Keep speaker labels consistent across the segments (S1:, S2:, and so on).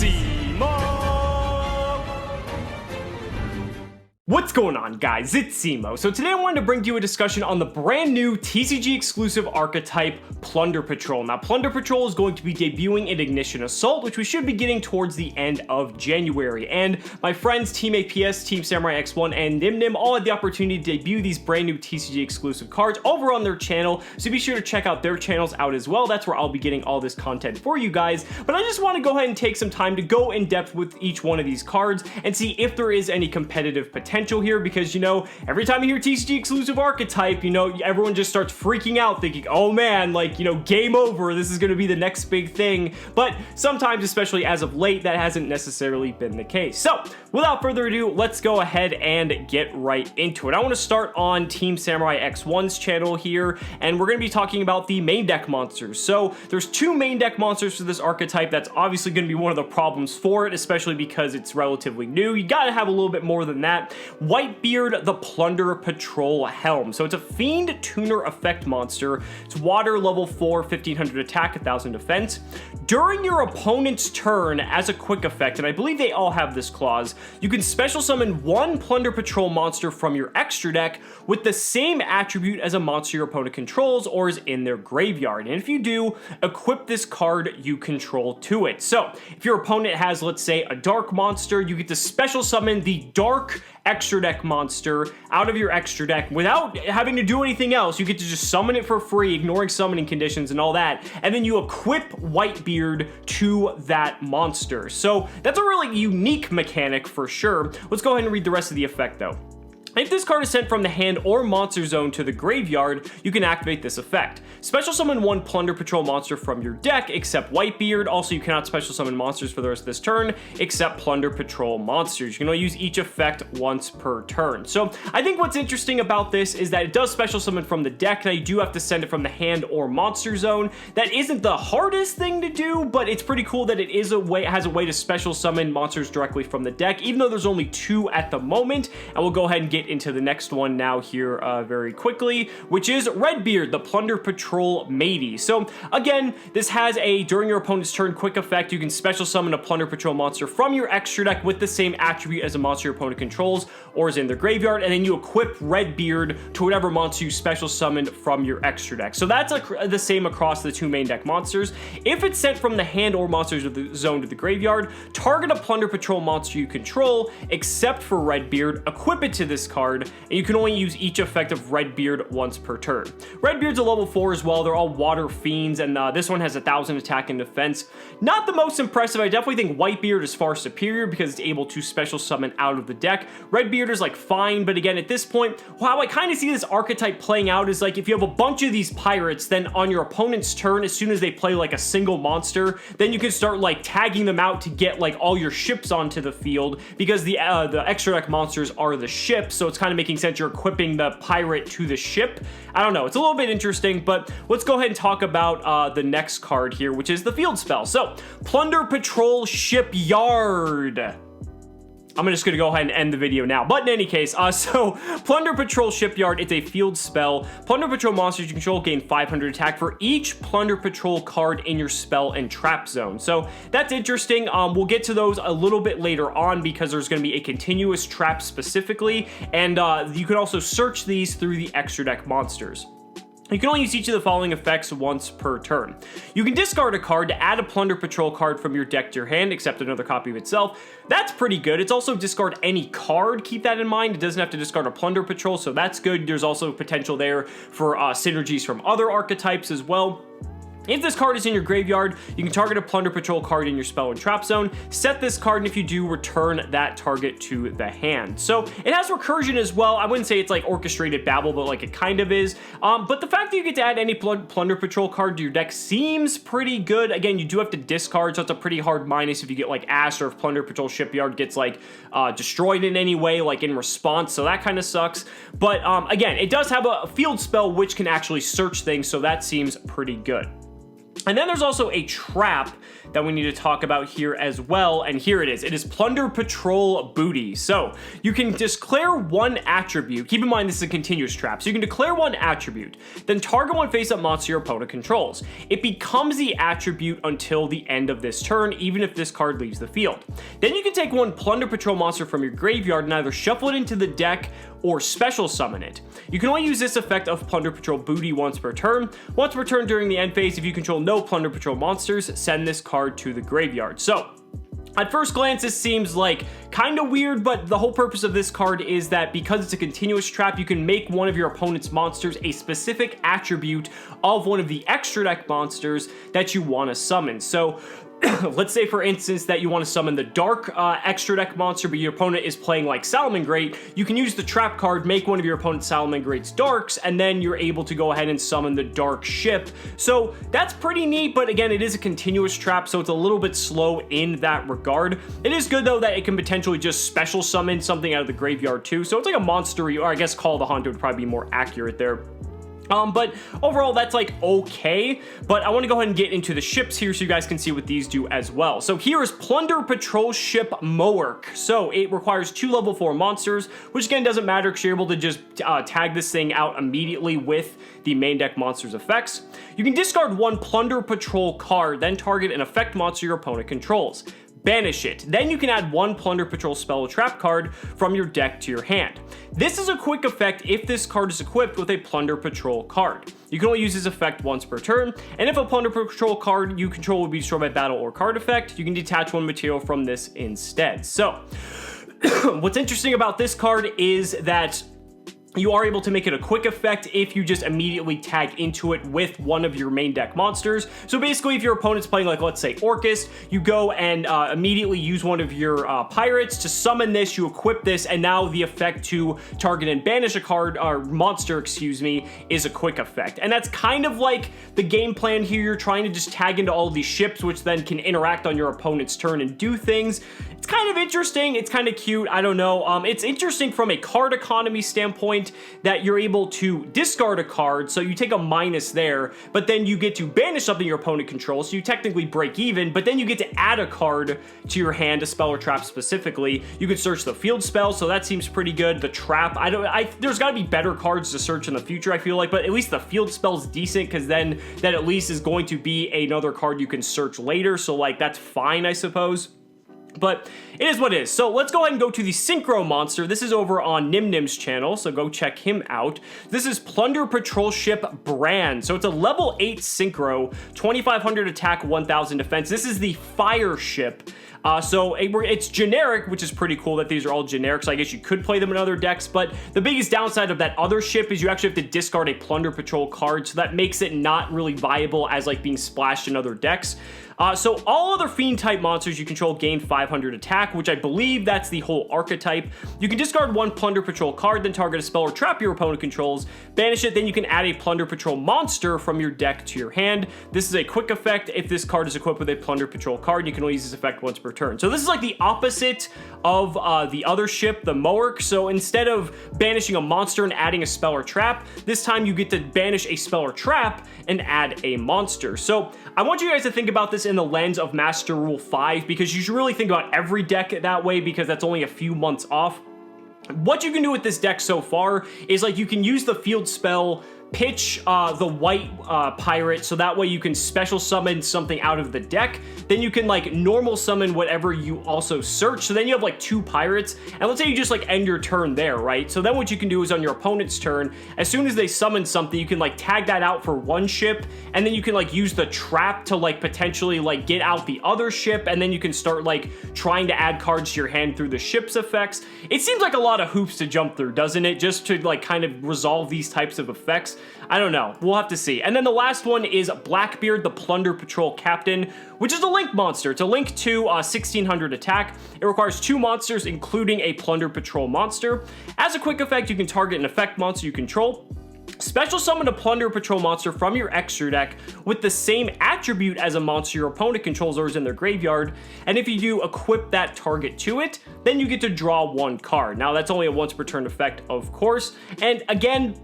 S1: Cimoooooooo! What's going on, guys? It's Cimo. So today I wanted to bring to you a discussion on the brand new TCG exclusive archetype Plunder Patrol. Now, Plunder Patrol is going to be debuting in Ignition Assault, which we should be getting towards the end of January. And my friends Team APS, Team Samurai X1, and Nimnim all had the opportunity to debut these brand new TCG exclusive cards over on their channel. So be sure to check out their channels out as well. That's where I'll be getting all this content for you guys. But I just want to go ahead and take some time to go in depth with each one of these cards and see if there is any competitive potential here, because, you know, every time you hear TCG exclusive archetype, you know, everyone just starts freaking out thinking, oh man, like, you know, game over, this is going to be the next big thing. But sometimes, especially as of late, that hasn't necessarily been the case. So without further ado, let's go ahead and get right into it. I want to start on Team Samurai X1's channel here, and we're going to be talking about the main deck monsters. So there's two main deck monsters for this archetype. That's obviously going to be one of the problems for it, especially because it's relatively new. You got to have a little bit more than that. Whitebeard, the Plunder Patrol Helm. So it's a Fiend Tuner effect monster. It's water, level 4, 1500 attack, 1000 defense. During your opponent's turn, as a quick effect, and I believe they all have this clause, you can special summon one Plunder Patrol monster from your extra deck with the same attribute as a monster your opponent controls or is in their graveyard. And if you do, equip this card you control to it. So if your opponent has, let's say, a dark monster, you get to special summon the dark extra deck monster out of your extra deck without having to do anything else. You get to just summon it for free, ignoring summoning conditions and all that, and then you equip Whitebeard to that monster. So that's a really unique mechanic for sure. Let's go ahead and read the rest of the effect though. If this card is sent from the hand or monster zone to the graveyard, you can activate this effect. Special summon one Plunder Patrol monster from your deck, except Whitebeard. Also, you cannot special summon monsters for the rest of this turn, except Plunder Patrol monsters. You can only use each effect once per turn. So I think what's interesting about this is that it does special summon from the deck. Now, you do have to send it from the hand or monster zone. That isn't the hardest thing to do, but it's pretty cool that it is has a way to special summon monsters directly from the deck, even though there's only two at the moment. And we'll go ahead and get into the next one now here very quickly, which is Redbeard, the Plunder Patrol Matey. So again, this has a during your opponent's turn quick effect. You can special summon a Plunder Patrol monster from your extra deck with the same attribute as a monster your opponent controls or is in their graveyard, and then you equip Redbeard to whatever monster you special summoned from your extra deck. So that's the same across the two main deck monsters. If it's sent from the hand or monsters of the zone to the graveyard, target a Plunder Patrol monster you control, except for Redbeard, equip it to this card, and you can only use each effect of Redbeard once per turn. Redbeard's a level 4 as well. They're all water fiends, and this one has 1000 attack and defense. Not the most impressive. I definitely think Whitebeard is far superior because it's able to special summon out of the deck. Redbeard is like fine, but again, at this point, how I kind of see this archetype playing out is like if you have a bunch of these pirates, then on your opponent's turn, as soon as they play like a single monster, then you can start like tagging them out to get like all your ships onto the field, because the extra deck monsters are the ships, so it's kind of making sense you're equipping the pirate to the ship. I don't know, it's a little bit interesting, but let's go ahead and talk about the next card here, which is the field spell. So Plunder Patrol Shipyard. I'm just going to go ahead and end the video now. But in any case, so Plunder Patrol Shipyard, it's a field spell. Plunder Patrol monsters you control gain 500 attack for each Plunder Patrol card in your spell and trap zone. So that's interesting. We'll get to those a little bit later on because there's going to be a continuous trap specifically. And you can also search these through the extra deck monsters. You can only use each of the following effects once per turn. You can discard a card to add a Plunder Patrol card from your deck to your hand, except another copy of itself. That's pretty good. It's also discard any card. Keep that in mind. It doesn't have to discard a Plunder Patrol, so that's good. There's also potential there for synergies from other archetypes as well. If this card is in your graveyard, you can target a Plunder Patrol card in your spell and trap zone, set this card, and if you do, return that target to the hand. So it has recursion as well. I wouldn't say it's like orchestrated babble, but like it kind of is. But the fact that you get to add any Plunder Patrol card to your deck seems pretty good. Again, you do have to discard, so it's a pretty hard minus if you get like Ash, or if Plunder Patrol Shipyard gets like destroyed in any way, like in response, so that kind of sucks. But again, it does have a field spell which can actually search things, so that seems pretty good. And then there's also a trap that we need to talk about here as well, and here it is. It is Plunder Patrol Booty. So you can declare one attribute. Keep in mind this is a continuous trap. So you can declare one attribute, then target one face-up monster your opponent controls. It becomes the attribute until the end of this turn, even if this card leaves the field. Then you can take one Plunder Patrol monster from your graveyard and either shuffle it into the deck or special summon it. You can only use this effect of Plunder Patrol Booty once per turn. Once per turn during the end phase, if you control no Plunder Patrol monsters, send this card to the graveyard. So, at first glance, this seems like kind of weird, but the whole purpose of this card is that because it's a continuous trap, you can make one of your opponent's monsters a specific attribute of one of the extra deck monsters that you want to summon. So, let's say, for instance, that you want to summon the dark extra deck monster, but your opponent is playing like Salamangreat. You can use the trap card, make one of your opponent's Salamangreat's darks, and then you're able to go ahead and summon the dark ship. So that's pretty neat, but again, it is a continuous trap, so it's a little bit slow in that regard. It is good, though, that it can potentially just special summon something out of the graveyard, too. So it's like a monster, or I guess Call of the Hunter would probably be more accurate there. But overall, that's like okay, but I want to go ahead and get into the ships here so you guys can see what these do as well. So here is Plunder Patrol Ship Moerk. So it requires 2 level 4 monsters, which again doesn't matter because you're able to just tag this thing out immediately with the main deck monster's effects. You can discard 1 Plunder Patrol card, then target an effect monster your opponent controls. Banish it. Then you can add 1 Plunder Patrol spell or trap card from your deck to your hand. This is a quick effect if this card is equipped with a Plunder Patrol card. You can only use this effect once per turn, and if a Plunder Patrol card you control will be destroyed by battle or card effect, you can detach 1 material from this instead. So, what's interesting about this card is that you are able to make it a quick effect if you just immediately tag into it with one of your main deck monsters. So basically, if your opponent's playing, like, let's say Orcust, you go and immediately use one of your pirates to summon this, you equip this, and now the effect to target and banish a card, or monster, excuse me, is a quick effect. And that's kind of like the game plan here. You're trying to just tag into all of these ships, which then can interact on your opponent's turn and do things. It's kind of interesting. It's kind of cute. I don't know. It's interesting from a card economy standpoint that you're able to discard a card, so you take a minus there, but then you get to banish something your opponent controls, so you technically break even, but then you get to add a card to your hand, a spell or trap specifically. You could search the field spell, so that seems pretty good. The trap, there's got to be better cards to search in the future, I feel like, but at least the field spell's decent, because then that at least is going to be another card you can search later, so like that's fine, I suppose. But it is what it is. So let's go ahead and go to the Synchro monster. This is over on Nimnim's channel, so go check him out. This is Plunder Patrol Ship Brand. So it's a level 8 Synchro, 2500 attack, 1000 defense. This is the fire ship. So it's generic, which is pretty cool that these are all generic, so I guess you could play them in other decks, but the biggest downside of that other ship is you actually have to discard a Plunder Patrol card, so that makes it not really viable as like being splashed in other decks. So all other Fiend-type monsters you control gain 500 attack, which I believe that's the whole archetype. You can discard 1 Plunder Patrol card, then target a spell or trap your opponent controls, banish it, then you can add a Plunder Patrol monster from your deck to your hand. This is a quick effect. If this card is equipped with a Plunder Patrol card, you can only use this effect once per turn. So this is like the opposite of the other ship, the Moerk. So instead of banishing a monster and adding a spell or trap, this time you get to banish a spell or trap and add a monster. So I want you guys to think about this in the lens of Master Rule 5, because you should really think about every deck that way, because that's only a few months off. What you can do with this deck so far is like you can use the field spell, pitch the white pirate, so that way you can special summon something out of the deck. Then you can like normal summon whatever you also search, so then you have like 2 pirates, and let's say you just like end your turn there, right? So then what you can do is on your opponent's turn, as soon as they summon something, you can like tag that out for 1 ship, and then you can like use the trap to like potentially like get out the other ship, and then you can start like trying to add cards to your hand through the ship's effects. It seems like a lot of hoops to jump through, doesn't it? Just to like kind of resolve these types of effects. I don't know. We'll have to see. And then the last one is Blackbeard, the Plunder Patrol Captain, which is a Link monster. It's a Link 2, 1600 attack. It requires 2 monsters, including a Plunder Patrol monster. As a quick effect, you can target an effect monster you control, special summon a Plunder Patrol monster from your extra deck with the same attribute as a monster your opponent controls or is in their graveyard, and if you do equip that target to it, then you get to draw 1 card. Now that's only a once per turn effect, of course, and again,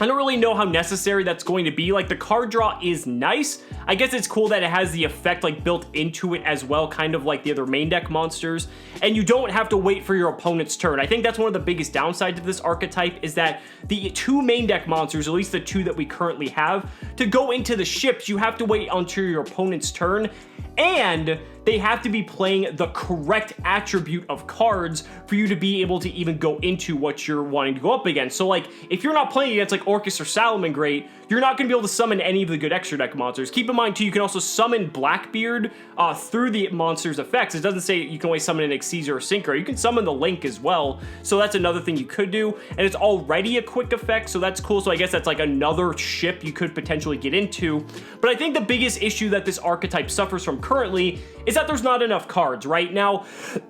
S1: I don't really know how necessary that's going to be. Like, the card draw is nice. I guess it's cool that it has the effect like built into it as well, kind of like the other main deck monsters, and you don't have to wait for your opponent's turn. I think that's one of the biggest downsides of this archetype, is that the 2 main deck monsters, at least the 2 that we currently have, to go into the ships, you have to wait until your opponent's turn, and they have to be playing the correct attribute of cards for you to be able to even go into what you're wanting to go up against. So like, if you're not playing against like Orcus or Salamangreat, you're not going to be able to summon any of the good extra deck monsters. Keep in mind too, you can also summon Blackbeard through the monster's effects. It doesn't say you can always summon an Exceser or Synchro. You can summon the Link as well, so that's another thing you could do, and it's already a quick effect, so that's cool. So I guess that's like another ship you could potentially get into. But I think the biggest issue that this archetype suffers from currently is that there's not enough cards right now.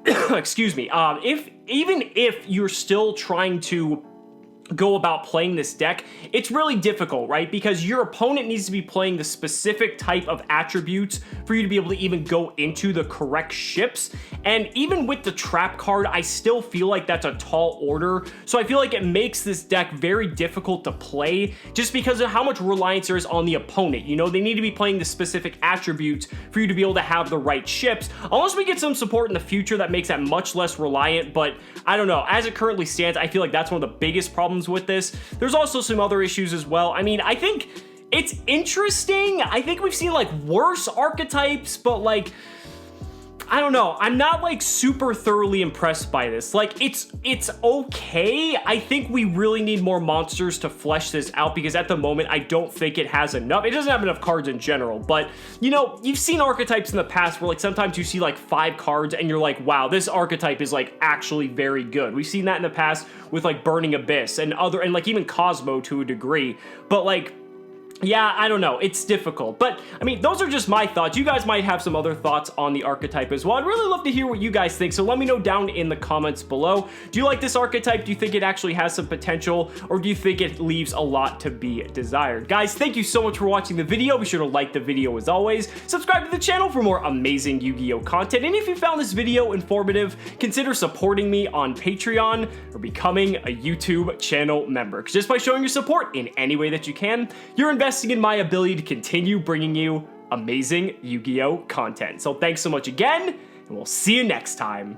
S1: Excuse me. Even if you're still trying to go about playing this deck, it's really difficult, right? Because your opponent needs to be playing the specific type of attributes for you to be able to even go into the correct ships. And even with the trap card, I still feel like that's a tall order. So I feel like it makes this deck very difficult to play just because of how much reliance there is on the opponent. You know, they need to be playing the specific attributes for you to be able to have the right ships. Unless we get some support in the future that makes that much less reliant, but I don't know. As it currently stands, I feel like that's one of the biggest problems with this. There's also some other issues as well. I mean, I think it's interesting. I think we've seen like worse archetypes, but like, I don't know. I'm not like super thoroughly impressed by this. Like, it's okay. I think we really need more monsters to flesh this out, because at the moment I don't think it has enough. It doesn't have enough cards in general, but you know, you've seen archetypes in the past where like sometimes you see like 5 cards and you're like, wow, this archetype is like actually very good. We've seen that in the past with like Burning Abyss and like even Cosmo to a degree, but like, yeah, I don't know. It's difficult. But, I mean, those are just my thoughts. You guys might have some other thoughts on the archetype as well. I'd really love to hear what you guys think, so let me know down in the comments below. Do you like this archetype? Do you think it actually has some potential? Or do you think it leaves a lot to be desired? Guys, thank you so much for watching the video. Be sure to like the video as always. Subscribe to the channel for more amazing Yu-Gi-Oh! Content. And if you found this video informative, consider supporting me on Patreon or becoming a YouTube channel member. Because just by showing your support in any way that you can, you're investing in my ability to continue bringing you amazing Yu-Gi-Oh! Content. So thanks so much again, and we'll see you next time.